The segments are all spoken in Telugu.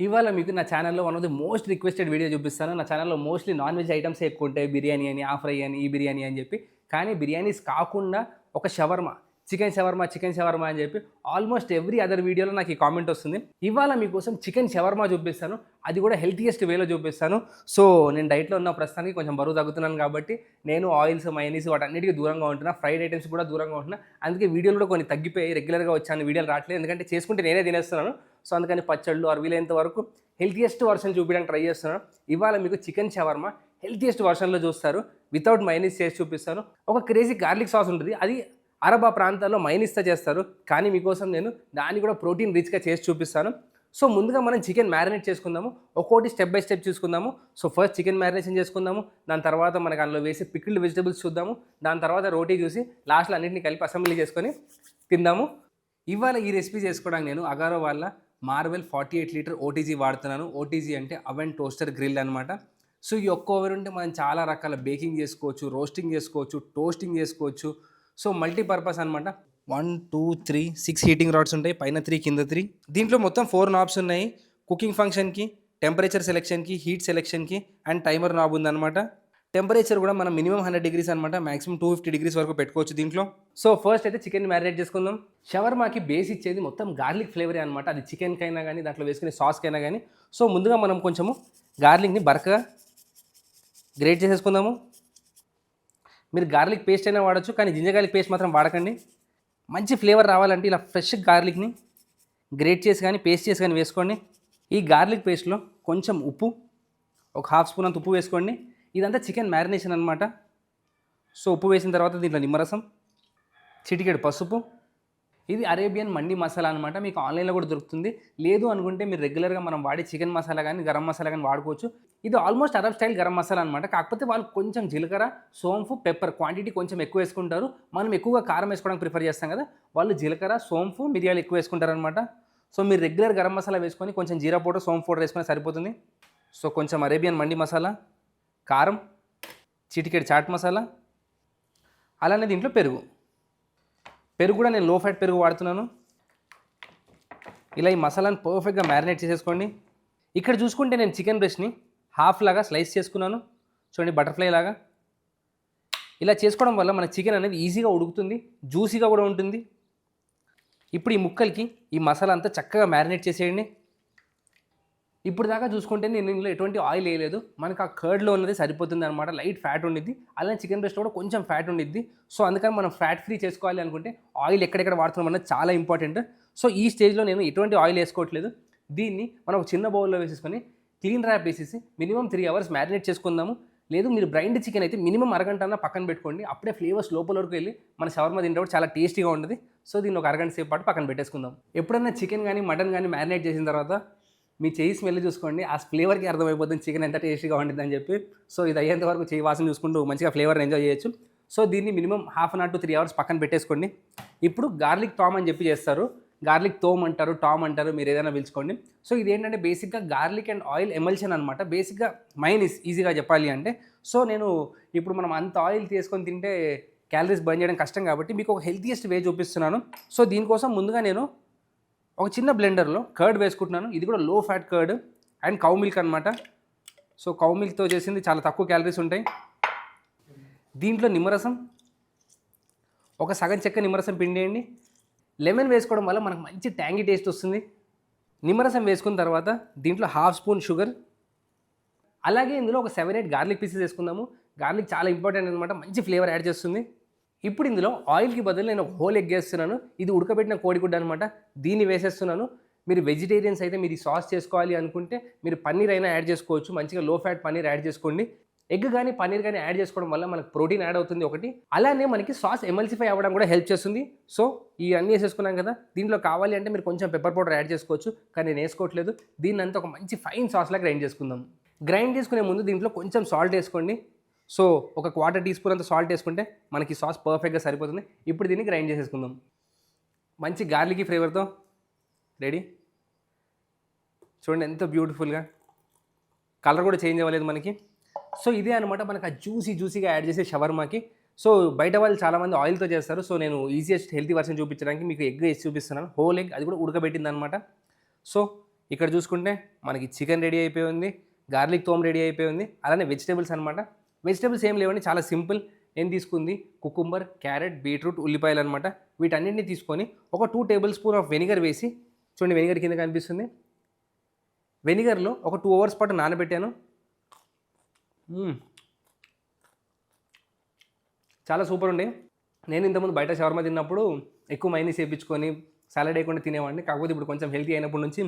ఇవాళ మీకు నా ఛానల్‌లో one of the most requested video చూపిస్తాను. నా ఛానల్‌లో మోస్ట్‌లీ నాన్ వెజ్ ఐటెమ్సే ఎక్కువ ఉంటాయి. బిర్యానీ అని, ఆ ఫ్రై అని, ఈ బిర్యానీ అని చెప్పి. కానీ బిర్యానీస్ కాకుండా ఒక షవర్మా, చికెన్ షవర్మా అని చెప్పి ఆల్మోస్ట్ ఎవ్రీ అదర్ వీడియోలో నాకు ఈ కామెంట్ వస్తుంది. ఇవాళ మీకోసం చికెన్ షవర్మా చూపిస్తాను. అది కూడా హెల్తీయెస్ట్ వేలో చూపిస్తాను. సో నేను డైట్‌లో ఉన్న ప్రస్తుతానికి కొంచెం బరువు తగ్గుతున్నాను కాబట్టి నేను ఆయిల్స్, మయోనీస్ వాటన్నిటికి దూరంగా ఉంటున్నా. ఫ్రైడ్ ఐటెమ్స్ కూడా దూరంగా ఉంటున్నా. అందుకే వీడియోలు కూడా కొన్ని తగ్గిపోయాయి. రెగ్యులర్‌గా వచ్చాను వీడియోలు రావట్లేదు. ఎందుకంటే చేసుకుంటే నేనే తినేస్తున్నాను. సో అందుకని పచ్చళ్ళు వీలైనంత వరకు హెల్తీయెస్ట్ వర్షన్ చూపించడానికి ట్రై చేస్తున్నాను. ఇవాళ మీకు చికెన్ షవర్మా హెల్తీయెస్ట్ వర్షన్‌లో చూస్తారు. వితౌట్ మయోనీస్ చేసి చూపిస్తాను. ఒక క్రేజీ గార్లిక్ సాస్ ఉంటుంది. అది అరబ్ ప్రాంతాల్లో మయోనీస్‌తో చేస్తారు. కానీ మీకోసం నేను దాన్ని కూడా ప్రోటీన్ రిచ్‌గా చేసి చూపిస్తాను. సో ముందుగా మనం చికెన్ మ్యారినేట్ చేసుకుందాము. ఒక్కోటి స్టెప్ బై స్టెప్ చూసుకుందాము. సో ఫస్ట్ చికెన్ మ్యారినేషన్ చేసుకుందాము. దాని తర్వాత మనకు అందులో వేసే పికిల్డ్ వెజిటబుల్స్ చూద్దాము. దాని తర్వాత రోటీ చూసి లాస్ట్‌లో అన్నింటిని కలిపి అసెంబ్లీ చేసుకొని తిందాము. ఇవాళ ఈ రెసిపీ చేసుకోవడానికి నేను అగారో వాళ్ళ మార్వెల్ 48 లీటర్ ఓటీజీ వాడుతున్నాను. ఓటీజీ అంటే అవెన్ టోస్టర్ గ్రిల్ అనమాట. సో ఈ ఒక్క ఓవెన్ ఉంటే మనం చాలా రకాల బేకింగ్ చేసుకోవచ్చు, రోస్టింగ్ చేసుకోవచ్చు, టోస్టింగ్ చేసుకోవచ్చు. సో మల్టీపర్పస్ అనమాట. 1, 2, 3 6 హీటింగ్ రాడ్స్ ఉంటాయి. పైన 3 కింద 3. దీంట్లో మొత్తం 4 నాబ్స్ ఉన్నాయి. కుకింగ్ ఫంక్షన్కి, టెంపరేచర్ సెలెక్షన్కి, హీట్ సెలెక్షన్కి అండ్ టైమర్ నాబ్ ఉందన్నమాట. టెంపరేచర్ కూడా మనం మినిమం 100 డిగ్రీస్ అనమాట. మాక్సిమం 250 డిగ్రీస్ వరకు పెట్టుకోవచ్చు దీంట్లో. సో ఫస్ట్ అయితే చికెన్ మ్యారినేట్ చేసుకుందాం. షవర్మాకి బేస్ ఇచ్చేది మొత్తం గార్లిక్ ఫ్లేవరే అనమాట. అది చికెన్కైనా కానీ దాంట్లో వేసుకునే సాస్కైనా కానీ. సో ముందుగా మనం కొంచెము గార్లిక్ని బరకగా గ్రేట్ చేసేసుకుందాము. మీరు గార్లిక్ పేస్ట్ అయినా వాడచ్చు, కానీ జింజర్ గార్లిక్ పేస్ట్ మాత్రం వాడకండి. మంచి ఫ్లేవర్ రావాలంటే ఇలా ఫ్రెష్ గార్లిక్ని గ్రేట్ చేసి కానీ పేస్ట్ చేసి కానీ వేసుకోండి. ఈ గార్లిక్ పేస్ట్లో కొంచెం ఉప్పు, ఒక హాఫ్ స్పూన్ అంత ఉప్పు వేసుకోండి. ఇదంతా చికెన్ మ్యారినేషన్ అనమాట. సో ఉప్పు వేసిన తర్వాత దీంట్లో నిమ్మరసం, చిటికెడు పసుపు. ఇది అరేబియన్ మండి మసాలా అనమాట. మీకు ఆన్లైన్లో కూడా దొరుకుతుంది. లేదు అనుకుంటే మీరు రెగ్యులర్గా మనం వాడే చికెన్ మసాలా కానీ గరం మసాలా కానీ వాడుకోవచ్చు. ఇది almost Arab style garam masala అనమాట. కాకపోతే వాళ్ళు కొంచెం జీలకర్ర, సోంపు, పెప్పర్ క్వాంటిటీ కొంచెం ఎక్కువ వేసుకుంటారు. మనం ఎక్కువగా కారం వేసుకోవడానికి ప్రిఫర్ చేస్తాం కదా, వాళ్ళు జీలకర్ర, సోంపు, మిరియాలు ఎక్కువ వేసుకుంటారు అనమాట. సో మీరు రెగ్యులర్ గరం మసాలా వేసుకొని కొంచెం జీరా పౌడర్, సోంపు పౌడర్ వేసుకొని సరిపోతుంది. సో కొంచెం అరేబియన్ మండి మసాలా, కారం, చిటికెడు చాట్ మసాలా, అలానే దీంట్లో పెరుగు కూడా నేను లో ఫ్యాట్ పెరుగు వాడుతున్నాను. ఇలా ఈ మసాలాను పర్ఫెక్ట్గా మ్యారినేట్ చేసేసుకోండి. ఇక్కడ చూసుకుంటే నేను చికెన్ బ్రెస్ట్ని హాఫ్ లాగా స్లైస్ చేసుకున్నాను. చూడండి, బటర్ఫ్లై లాగా. ఇలా చేసుకోవడం వల్ల మన చికెన్ అనేది ఈజీగా ఉడుకుతుంది, జ్యూసీగా కూడా ఉంటుంది. ఇప్పుడు ఈ ముక్కలకి ఈ మసాలా అంతా చక్కగా మ్యారినేట్ చేసేయండి. ఇప్పుడు దాకా చూసుకుంటే నేను ఇందులో ఎటువంటి ఆయిల్ వేయలేదు. మనకు ఆ కర్డ్లో ఉన్నది సరిపోతుంది అనమాట. లైట్ ఫ్యాట్ ఉండిద్ది. అలానే చికెన్ బ్రెస్ట్లో కూడా కొంచెం ఫ్యాట్ ఉండిద్ది. సో అందుకని మనం ఫ్యాట్ ఫ్రీ చేసుకోవాలి అనుకుంటే ఆయిల్ ఎక్కడెక్కడ వాడుతున్నాం అన్నది చాలా ఇంపార్టెంట్. సో ఈ స్టేజ్లో నేను ఎటువంటి ఆయిల్ వేసుకోవట్లేదు. దీన్ని మనం ఒక చిన్న బౌల్లో వేసేసుకొని క్లీన్ ర్యాప్ వేసేసి మినిమం 3 అవర్స్ మ్యారినేట్ చేసుకుందాము. లేదు మీరు బ్రైండ్ చికెన్ అయితే మినిమం అరగంట అన్న పక్కన పెట్టుకోండి. అప్పుడే ఫ్లేవర్స్ లోపల వరకు వెళ్ళి మన షవర్మా తింటే చాలా టేస్టీగా ఉంటుంది. సో దీన్ని ఒక అరగంట సేపు పాటు పక్కన పెట్టేసుకుందాం. ఎప్పుడన్నా చికెన్ కానీ మటన్ కానీ మ్యారినేట్ చేసిన తర్వాత మీ చేయి స్మెల్ చూసుకోండి. ఆ ఫ్లేవర్కి అర్థమైపోతుంది చికెన్ ఎంత టేస్టీగా ఉంటుంది అని చెప్పి. సో ఇది అయ్యేంత వరకు చేయి వాసన చూసుకుంటూ మంచిగా ఫ్లేవర్ని ఎంజాయ్ చేయొచ్చు. సో దీన్ని మినిమం ½ అవర్ టు 3 అవర్స్ పక్కన పెట్టేసుకోండి. ఇప్పుడు గార్లిక్ టామ్ అని చెప్పి చేస్తారు. గార్లిక్ తోమ్ అంటారు, టామ్ అంటారు, మీరు ఏదైనా పిలుచుకోండి. సో ఇది ఏంటంటే బేసిక్గా గార్లిక్ అండ్ ఆయిల్ ఎమల్షన్ అనమాట. బేసిక్గా మైనీస్ ఈజీగా చెప్పాలి అంటే. సో నేను ఇప్పుడు మనం అంత ఆయిల్ తీసుకొని తింటే క్యాలరీస్ బర్న్ చేయడం కష్టం కాబట్టి మీకు ఒక హెల్తీయెస్ట్ వే చూపిస్తున్నాను. సో దీనికోసం ముందుగా నేను ఒక చిన్న బ్లెండర్లో కర్డ్ వేసుకుంటున్నాను. ఇది కూడా లో fat curd and cow milk అనమాట. సో కౌ మిల్క్తో చేసింది, చాలా తక్కువ క్యాలరీస్ ఉంటాయి. దీంట్లో నిమ్మరసం, ఒక సగం చెక్క నిమ్మరసం పిండేయండి. లెమన్ వేసుకోవడం వల్ల మనకు మంచి ట్యాంగీ టేస్ట్ వస్తుంది. నిమ్మరసం వేసుకున్న తర్వాత దీంట్లో ½ స్పూన్ షుగర్, అలాగే ఇందులో ఒక 7-8 గార్లిక్ పీసెస్ వేసుకుందాము. గార్లిక్ చాలా ఇంపార్టెంట్ అనమాట, మంచి ఫ్లేవర్ యాడ్ చేస్తుంది. ఇప్పుడు ఇందులో ఆయిల్కి బదులు నేను ఒక హోల్ ఎగ్ వేస్తున్నాను. ఇది ఉడకబెట్టిన కోడిగుడ్డు అనమాట. దీన్ని వేసేస్తున్నాను. మీరు వెజిటేరియన్స్ అయితే మీరు ఈ సాస్ చేసుకోవాలి అనుకుంటే మీరు పన్నీర్ అయినా యాడ్ చేసుకోవచ్చు. మంచిగా లో ఫ్యాట్ పన్నీర్ యాడ్ చేసుకోండి. ఎగ్ కానీ పన్నీర్ కానీ యాడ్ చేసుకోవడం వల్ల మనకు ప్రోటీన్ యాడ్ అవుతుంది ఒకటి. అలానే మనకి సాస్ ఎమల్సిఫై అవ్వడం కూడా హెల్ప్ చేస్తుంది. సో ఇవన్నీ వేసేసుకున్నాం కదా, దీంట్లో కావాలి అంటే మీరు కొంచెం పెప్పర్ పౌడర్ యాడ్ చేసుకోవచ్చు, కానీ నేను వేసుకోవట్లేదు. దీన్ని అంతా ఒక మంచి ఫైన్ సాస్లా గ్రైండ్ చేసుకుందాం. గ్రైండ్ చేసుకునే ముందు దీంట్లో కొంచెం సాల్ట్ వేసుకోండి. సో ఒక 1/4 టీ స్పూన్ అంత సాల్ట్ వేసుకుంటే మనకి సాస్ పర్ఫెక్ట్గా సరిపోతుంది. ఇప్పుడు దీన్ని గ్రైండ్ చేసేసుకుందాం. మంచి గార్లికీ ఫ్లేవర్తో రెడీ. చూడండి ఎంత బ్యూటిఫుల్గా, కలర్ కూడా చేంజ్ అవ్వలేదు మనకి. సో ఇదే అనమాట మనకు ఆ జ్యూసీగా యాడ్ చేసే షవర్మాకి. సో బయట వాళ్ళు చాలామంది ఆయిల్తో చేస్తారు. సో నేను ఈజియెస్ట్ హెల్తీ వర్షన్ చూపించడానికి మీకు ఎగ్ వేసి చూపిస్తున్నాను. హోల్ ఎగ్, అది కూడా ఉడకబెట్టింది అనమాట. సో ఇక్కడ చూసుకుంటే మనకి చికెన్ రెడీ అయిపోయి ఉంది, గార్లిక్ తోమ్ రెడీ అయిపోయి ఉంది, అలానే వెజిటేబుల్స్ అనమాట. వెజిటేబుల్స్ ఏం లేవండి, చాలా సింపుల్. నేను తీసుకుంది కుకుంబర్, క్యారెట్, బీట్రూట్, ఉల్లిపాయలు అనమాట. వీటన్నింటినీ తీసుకొని ఒక 2 టేబుల్ స్పూన్ ఆఫ్ వెనిగర్ వేసి, చూడండి వెనిగర్ కింద కనిపిస్తుంది, వెనిగర్లో ఒక 2 అవర్స్ పాటు నానబెట్టాను. చాలా సూపర్ ఉండే. నేను ఇంతకుముందు బయట షవర్మా తిన్నప్పుడు ఎక్కువ మైనీస్ వేయించుకొని సలాడ్ వేయకుండా తినేవాడిని. కాకపోతే ఇప్పుడు కొంచెం హెల్తీ అయినప్పటి నుంచి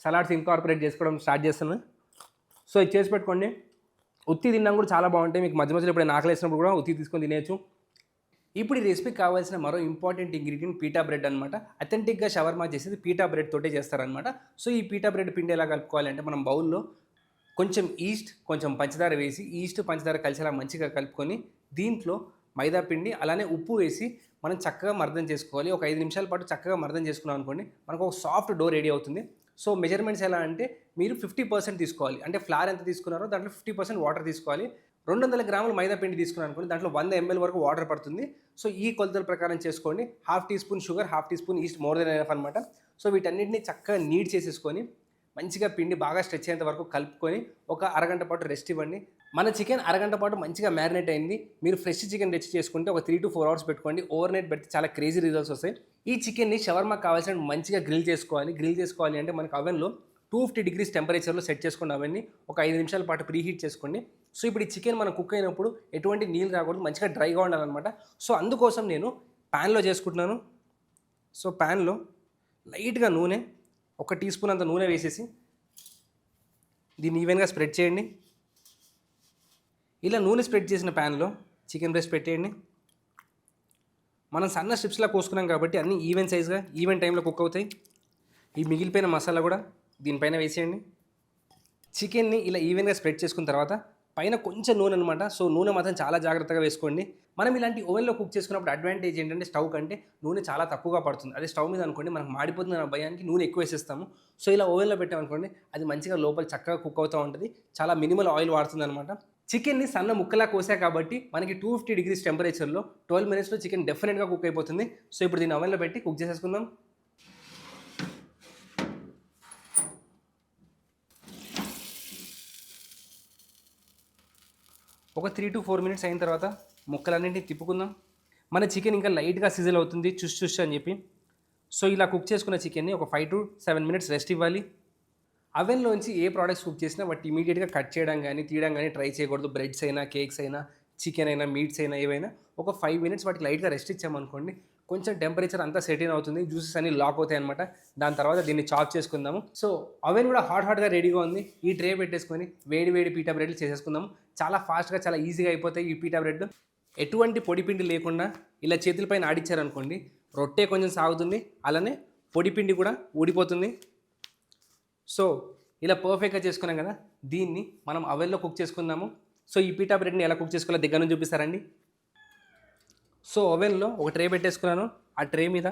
సలాడ్స్ ఇన్కార్పొరేట్ చేసుకోవడం స్టార్ట్ చేస్తున్నాను. సో ఇది చేసి పెట్టుకోండి. ఉత్తి తిన్నాం కూడా చాలా బాగుంటాయి. మీకు మధ్య మధ్యలో ఎప్పుడైనా ఆకలేసినప్పుడు కూడా ఉత్తి తీసుకొని తినేయచ్చు. ఇప్పుడు ఈ రెసిపీకి కావాల్సిన మరో ఇంపార్టెంట్ ఇంగ్రీడియంట్ పీటా బ్రెడ్ అనమాట. అథెంటిక్గా షవర్మా చేసేది పీటా బ్రెడ్ తోటే చేస్తారనమాట. సో ఈ పీటా బ్రెడ్ పిండి ఎలా కలుపుకోవాలంటే, మనం బౌల్లో కొంచెం ఈస్ట్, కొంచెం పంచదార వేసి, ఈస్ట్ పంచదార కలిసేలా మంచిగా కలుపుకొని దీంట్లో మైదా పిండి అలానే ఉప్పు వేసి మనం చక్కగా మర్దం చేసుకోవాలి. ఒక 5 నిమిషాల పాటు చక్కగా మర్దం చేసుకున్నాం అనుకోండి, మనకు ఒక సాఫ్ట్ డో రెడీ అవుతుంది. సో మెజర్మెంట్స్ ఎలా అంటే, మీరు 50% తీసుకోవాలి. అంటే ఫ్లార్ ఎంత తీసుకున్నారో దాంట్లో 50% వాటర్ తీసుకోవాలి. 200 గ్రాముల మైదా పిండి తీసుకున్నాను అనుకోండి, దాంట్లో 100 ml వరకు వాటర్ పడుతుంది. సో ఈ కొలతల ప్రకారం చేసుకోండి. 1/2 teaspoon sugar, 1/2 teaspoon yeast, more than enough అనమాట. సో వీటన్నిటిని చక్కగా నీడ్ చేసేసుకొని మంచిగా పిండి బాగా స్ట్రెచ్ అయ్యేంత వరకు కలుపుకొని ఒక అరగంట పాటు రెస్ట్ ఇవ్వండి. మన చికెన్ అరగంట పాటు మంచిగా మ్యారినేట్ అయింది. మీరు ఫ్రెష్ చికెన్ తెచ్చి చేసుకుంటే ఒక 3 to 4 అవర్స్ పెట్టుకోండి. ఓవర్ నైట్ పెడితే చాలా క్రేజీ రిజల్ట్స్ వస్తాయి. ఈ చికెన్ని షవర్మా కావాల్సిన మంచిగా గ్రిల్ చేసుకోవాలి. గ్రిల్ చేసుకోవాలి అంటే మనకు అవెన్లో 250 degrees టెంపరేచర్లో సెట్ చేసుకోండి. అవన్నీ ఒక 5 నిమిషాల పాటు ప్రీహీట్ చేసుకోండి. సో ఇప్పుడు ఈ చికెన్ మనం కుక్ అయినప్పుడు ఎటువంటి నీళ్ళు రాకూడదు, మంచిగా డ్రైగా ఉండాలన్నమాట. సో అందుకోసం నేను ప్యాన్లో చేసుకుంటున్నాను. సో ప్యాన్లో లైట్గా నూనె, 1 టీ స్పూన్ అంత నూనె వేసేసి దీన్ని ఈవెన్గా స్ప్రెడ్ చేయండి. ఇలా నూనె స్ప్రెడ్ చేసిన ప్యాన్లో చికెన్ బ్రెస్ట్ పెట్టేయండి. మనం సన్న స్ట్రిప్స్లా కోసుకున్నాం కాబట్టి అన్నీ ఈవెన్ సైజ్గా ఈవెన్ టైంలో కుక్ అవుతాయి. ఈ మిగిలిపోయిన మసాలా కూడా దీనిపైన వేసేయండి. చికెన్ని ఇలా ఈవెన్గా స్ప్రెడ్ చేసుకున్న తర్వాత పైన కొంచెం నూనె అనమాట. సో నూనె మాత్రం చాలా జాగ్రత్తగా వేసుకోండి. మనం ఇలాంటి ఓవెన్లో కుక్ చేసుకున్నప్పుడు అడ్వాంటేజ్ ఏంటంటే, స్టవ్ కంటే నూనె చాలా తక్కువగా పడుతుంది. అదే స్టవ్ మీద అనుకోండి, మనకు మాడిపోతుంది అన్న భయానికి నూనె ఎక్కువ వేసేస్తాము. సో ఇలా ఓవెన్లో పెట్టామనుకోండి, అది మంచిగా లోపల చక్కగా కుక్ అవుతూ ఉంటుంది. చాలా మినిమల్ ఆయిల్ వాడుతుంది అనమాట. చికెన్ని సన్న ముక్కలా కోసా కాబట్టి మనకి 250 degrees టెంపరేచర్లో 12 minutesలో చికెన్ డెఫినెట్గా కుక్ అయిపోతుంది. సో ఇప్పుడు దీన్ని ఓవెన్లో పెట్టి కుక్ చేసేసుకుందాం. ఒక 3 to 4 minutes అయిన తర్వాత ముక్కలన్నింటినీ తిప్పుకుందాం. మన చికెన్ ఇంకా లైట్గా సిజిల్ అవుతుంది, చుష్ అని చెప్పి. సో ఇలా కుక్ చేసుకున్న చికెన్ని ఒక 5 to 7 minutes రెస్ట్ ఇవ్వాలి. అవెన్లోంచి ఏ ప్రోడక్ట్స్ కుక్ చేసినా వాటి ఇమీడియట్గా కట్ చేయడం కానీ తీయడం కానీ ట్రై చేయకూడదు. బ్రెడ్స్ అయినా, కేక్స్ అయినా, చికెన్ అయినా, మీట్స్ అయినా, ఏవైనా ఒక 5 minutes వాటికి లైట్గా రెస్ట్ ఇచ్చామనుకోండి, కొంచెం టెంపరేచర్ అంతా సెట్ ఇన్ అవుతుంది, జ్యూసెస్ అన్ని లాక్ అవుతాయి అనమాట. దాని తర్వాత దీన్ని చాప్ చేసుకుందాము. సో అవెన్ కూడా హాట్గా రెడీగా ఉంది. ఈ ట్రే పెట్టేసుకొని వేడి పీటా బ్రెడ్లు చేసేసుకుందాము. చాలా ఫాస్ట్గా, చాలా ఈజీగా అయిపోతాయి ఈ పీటా బ్రెడ్. ఎటువంటి పొడిపిండి లేకుండా ఇలా చేతులపైన ఆడిచ్చారనుకోండి, రొట్టె కొంచెం సాగుతుంది, అలానే పొడిపిండి కూడా ఊడిపోతుంది. సో ఇలా పర్ఫెక్ట్గా చేసుకున్నాం కదా, దీన్ని మనం అవెన్లో కుక్ చేసుకుందాము. సో ఈ పీటా బ్రెడ్ని ఎలా కుక్ చేసుకోవాలో దగ్గర నుంచి చూపిస్తారండి. సో ఓవెన్లో ఒక ట్రే పెట్టేసుకున్నాను. ఆ ట్రే మీద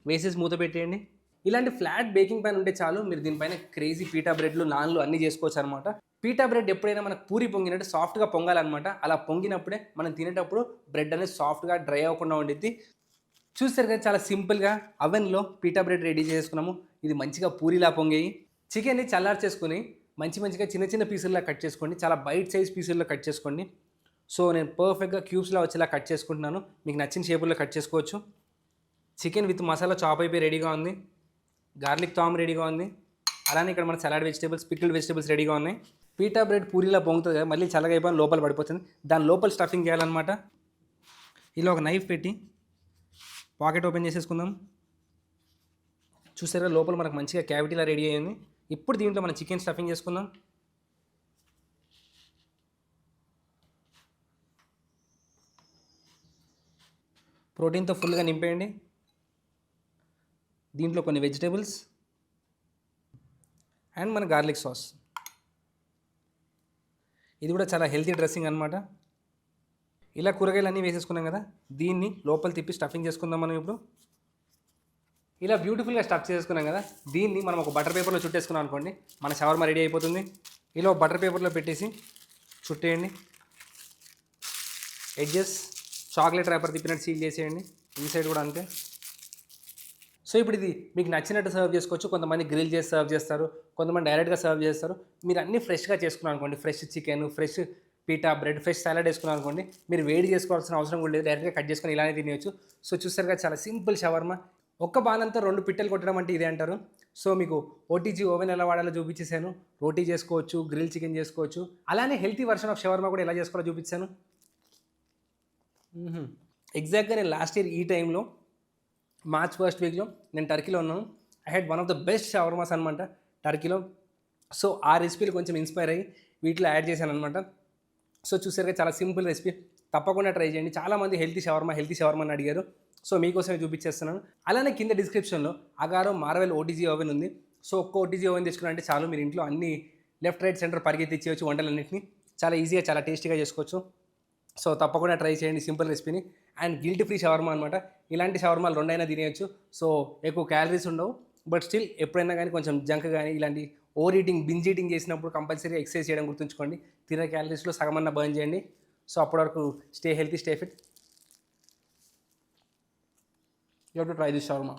వేసేసి మూత పెట్టేయండి. ఇలాంటి ఫ్లాట్ బేకింగ్ ప్యాన్ ఉంటే చాలు, మీరు దీనిపైన క్రేజీ పీటా బ్రెడ్లు, నాన్లు అన్నీ చేసుకోవచ్చు అనమాట. పీటా బ్రెడ్ ఎప్పుడైనా మనకు పూరి పొంగినట్టు సాఫ్ట్గా పొంగాలన్నమాట. అలా పొంగినప్పుడే మనం తినేటప్పుడు బ్రెడ్ అనేది సాఫ్ట్గా డ్రై అవ్వకుండా ఉండిద్ది. చూస్తారు కదా, చాలా సింపుల్గా అవెన్లో పీటా బ్రెడ్ రెడీ చేసుకున్నాము. ఇది మంచిగా పూరిలా పొంగేయి. చికెన్ని చల్లారి చేసుకుని మంచిగా చిన్న పీసుల్లో కట్ చేసుకోండి. చాలా బైట్ సైజ్ పీసుల్లో కట్ చేసుకోండి. సో నేను పర్ఫెక్ట్గా క్యూబ్స్లో వచ్చేలా కట్ చేసుకుంటున్నాను. మీకు నచ్చిన షేపుల్లో కట్ చేసుకోవచ్చు. చికెన్ విత్ మసాలా చాప్ అయిపోయి రెడీగా ఉంది. గార్లిక్ తామ్ రెడీగా ఉంది. అలానే ఇక్కడ మన సలాడ్ వెజిటేబుల్స్, పికిల్డ్ వెజిటేబుల్స్ రెడీగా ఉన్నాయి. పీటా బ్రెడ్ పూరిలా పొంగుతుంది కదా, మళ్ళీ చల్లగా అయిపోయి లోపల పడిపోతుంది. దాని లోపల స్టఫింగ్ చేయాలన్నమాట. ఇలా ఒక నైఫ్ పెట్టి పాకెట్ ఓపెన్ చేసేసుకుందాం. చూసారా, లోపల మనకు మంచిగా క్యావిటీలా రెడీ అయ్యింది. ఇప్పుడు దీంట్లో మనం చికెన్ స్టఫింగ్ చేసుకుందాం. ప్రోటీన్తో ఫుల్గా నింపేయండి. దీంట్లో కొన్ని వెజిటేబుల్స్ అండ్ మన గార్లిక్ సాస్. ఇది కూడా చాలా హెల్తీ డ్రెస్సింగ్ అనమాట. ఇలా కూరగాయలు అన్నీ వేసేసుకున్నాం కదా, దీన్ని లోపల తిప్పి స్టఫింగ్ చేసుకుందాం మనం ఇప్పుడు. ఇలా బ్యూటిఫుల్గా స్టఫ్ చేసుకున్నాం కదా, దీన్ని మనం ఒక బటర్ పేపర్లో చుట్టేసుకున్నాం అనుకోండి, మన షవర్మా రెడీ అయిపోతుంది. ఇలా బటర్ పేపర్లో పెట్టేసి చుట్టేయండి. ఎడ్జెస్ చాక్లెట్ ర్యాపర్ తిప్పినట్టు సీల్ చేసేయండి. ఈ సైడ్ కూడా అంతే. సో ఇప్పుడు ఇది మీకు నచ్చినట్టు సర్వ్ చేసుకోవచ్చు. కొంతమంది గ్రిల్ చేసి సర్వ్ చేస్తారు. కొంతమంది డైరెక్ట్‌గా సర్వ్ చేస్తారు. మీరు అన్నీ ఫ్రెష్‌గా చేసుకున్నారు అనుకోండి, fresh chicken, fresh పిటా bread, fresh salad వేసుకున్నారు అనుకోండి, మీరు వేడి చేసుకోవాల్సిన అవసరం కూడా లేదు. డైరెక్ట్‌గా కట్ చేసుకొని ఇలానే తినేయొచ్చు. సో చూసారు కదా, చాలా సింపుల్ షవర్మా. ఒక్క బాణంతో 2 పిట్టలు కొట్టడం అంటే ఇదే అంటారు. సో మీకు ఓటీజీ ఓవెన్ ఎలా వాడాలో చూపించేసాను. రోటీ చేసుకోవచ్చు, గ్రిల్ చికెన్ చేసుకోవచ్చు. అలానే హెల్తీ వర్షన్ ఆఫ్ షవర్మా కూడా ఎలా చేసుకోవాలో చూపించాను. ఎగ్జాక్ట్‌గా నేను లాస్ట్ ఇయర్ ఈ టైంలో మార్చ్ ఫస్ట్ వీక్లో నేను టర్కీలో ఉన్నాను. I had one of the best shawarmas అనమాట టర్కీలో. సో ఆ రెసిపీలు కొంచెం ఇన్స్పైర్ అయ్యి వీటిలో యాడ్ చేశాను అనమాట. సో చూసారుగా, చాలా సింపుల్ రెసిపీ, తప్పకుండా ట్రై చేయండి. చాలామంది హెల్తీ షవర్మా అని అడిగారు. సో మీకోసమే చూపించేస్తున్నాను. అలానే కింద డిస్క్రిప్షన్లో అగారో మార్వెల్ ఓటీజీ ఓవెన్ ఉంది. సో ఒక్క ఓటీజీ ఓవెన్ తీసుకున్నారంటే చాలు, మీరు ఇంట్లో అన్ని లెఫ్ట్ రైట్ సెంటర్ పరిగెత్తి ఇచ్చేయచ్చు వంటలన్నింటినీ. చాలా ఈజీగా చాలా టేస్టీగా చేసుకోవచ్చు. సో తప్పకుండా ట్రై చేయండి సింపుల్ రెసిపీని. అండ్ గిల్ట్ ఫ్రీ షవర్మా అనమాట. ఇలాంటి షవర్మాలు రెండైనా తినేయచ్చు. సో ఎక్కువ క్యాలరీస్ ఉండవు, బట్ స్టిల్ ఎప్పుడైనా కానీ కొంచెం జంక్ కానీ ఇలాంటి ఓవర్ ఈటింగ్ బింజ్ ఈటింగ్ చేసినప్పుడు కంపల్సరీ ఎక్సర్సైజ్ చేయడం గుర్తుంచుకోండి. తినే క్యాలరీస్లో సగమన్నా బర్న్ చేయండి. సో అప్పటి వరకు stay healthy, stay fit. You have to try this shawarma.